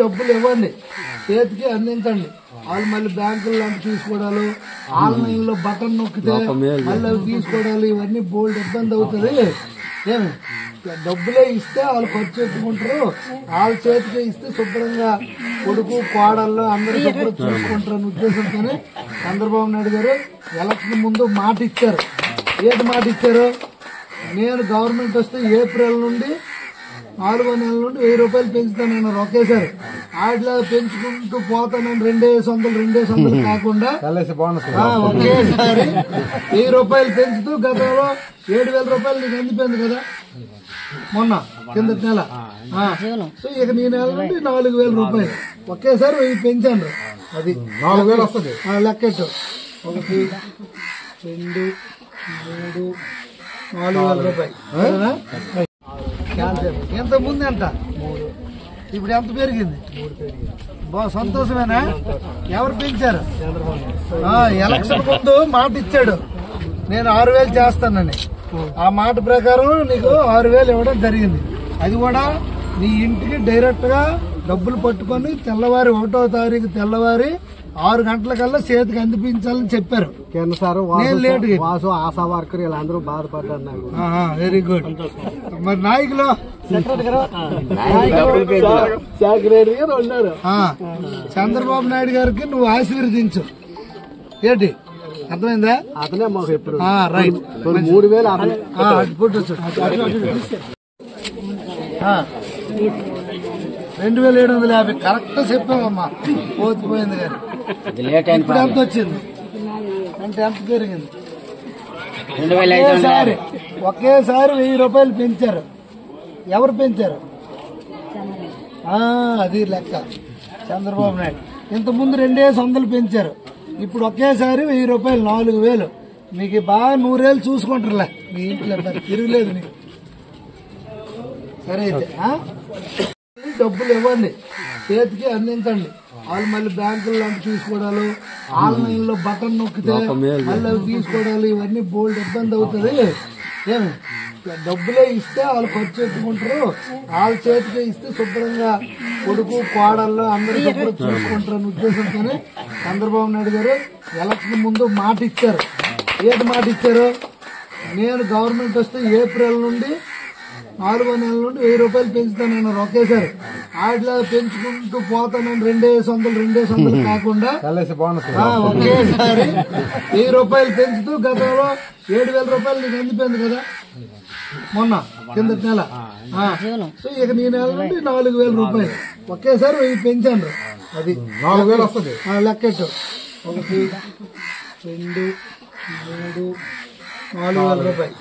డబ్బులు ఇవ్వండి, చేతికి అందించండి. వాళ్ళు మళ్ళీ బ్యాంకుల్లో తీసుకోవడాలు, ఆన్లైన్ లో బటన్ నొక్కితే మళ్ళీ అవి తీసుకోవడాలు, ఇవన్నీ బోల్డ్ ఇబ్బంది అవుతుంది. ఏమి డబ్బులే ఇస్తే వాళ్ళు ఖర్చు పెట్టుకుంటారు, వాళ్ళ చేతికే ఇస్తే శుభ్రంగా కొడుకు కోడళ్ళు అందరూ శుభ్రం చూసుకుంటారని ఉద్దేశంతోనే చంద్రబాబు నాయుడు గారు ఎలక్షన్ ముందు మాట ఇచ్చారు. ఏంటి మాట ఇచ్చారు? నేను గవర్నమెంట్ వస్తే ఏప్రిల్ నుండి 4వ నెల నుండి 1000 రూపాయలు పెంచుతానన్నారు ఒకేసారి. వాటిలో పెంచుకుంటూ పోతానని 200 కాకుండా ఒకేసారి 1000 రూపాయలు పెంచుతూ గతంలో 7000 రూపాయలు నీకు అందిపోయింది కదా మొన్న కిందటి నెల. సో ఇక ఈ నెల నుండి 4000 రూపాయలు ఒకేసారి 1000 పెంచాను. అది 4000 వస్తుంది లెక్కెట్టు. 1 2 3 4000 రూపాయలు. ఎంత ముందు ఎంత, ఇప్పుడు ఎంత పెరిగింది? బాగా సంతోషమేనా? ఎవరు పెంచారు? ఎలక్షన్ ముందు మాట ఇచ్చాడు, నేను 6000 చేస్తానని. ఆ మాట ప్రకారం నీకు 6000 ఇవ్వడం జరిగింది. అది కూడా నీ ఇంటికి డైరెక్ట్ గా డబ్బులు పట్టుకొని తెల్లవారి 1వ తారీఖు తెల్లవారి 6 గంటలకల్లా చేతికి అందిపించాలని చెప్పారు. ఆశా వర్కర్ వీళ్ళందరూ బాధపడ్డారు. Very good. మరి నాయకులు సెక్రటరీ గారు ఉన్నారు. చంద్రబాబు నాయుడు గారికి నువ్వు ఆశీర్వదించు. ఏంటి అర్థమైందా? అతనే మాకు ఎప్పుడు రైట్ 3000 పుట్టచ్చు. 2750 కరెక్ట్ చెప్పామమ్మా. పోతిపోయింది కానీ ఇప్పుడు ఎంత వచ్చింది అంటే ఎంత పెరిగింది? ఒకేసారి 1000 రూపాయలు పెంచారు. ఎవరు పెంచారు? అది లెక్క. చంద్రబాబు నాయుడు ఇంతకుముందు 200 పెంచారు. ఇప్పుడు ఒకేసారి 1000 రూపాయలు 4000. మీకు బాగా 100 ఏళ్ళు చూసుకుంటారులే మీ ఇంట్లో, తిరగలేదు నీకు. సరే అయితే డబ్బులు ఇవ్వండి, చేతికి అందించండి. వాళ్ళు మళ్ళీ బ్యాంకుల్లో తీసుకోవడాలు, ఆన్లైన్ లో బటన్ నొక్కితే మళ్ళీ అవి తీసుకోవడాలు, ఇవన్నీ బోల్డ్ ఇబ్బంది అవుతుంది. ఏమి డబ్బులే ఇస్తే వాళ్ళు ఖర్చు పెట్టుకుంటారు, వాళ్ళ చేతికే ఇస్తే శుభ్రంగా కొడుకు కోడళ్ళు అందరూ శుభ్రం చూసుకుంటారని ఉద్దేశంతోనే చంద్రబాబు నాయుడు గారు ఎలక్షన్ ముందు మాట ఇచ్చారు. ఏంటి మాట ఇచ్చారు? నేను గవర్నమెంట్ వస్తే ఏప్రిల్ నుండి 4వ నెల నుండి 1000 రూపాయలు పెంచుతానన్నారు ఒకేసారి. వాటిలో పెంచుకుంటూ పోతానని 200 కాకుండా ఒకేసారి 1000 రూపాయలు పెంచుతూ గతంలో 7000 రూపాయలు నీకు అందిపోయింది కదా మొన్న కిందటి నెల. సో ఇక ఈ నెల నుండి 4000 రూపాయలు ఒకేసారి 1000 పెంచాను. అది 4000 వస్తుంది లెక్కెట్టు. 1 2 3 4000 రూపాయలు.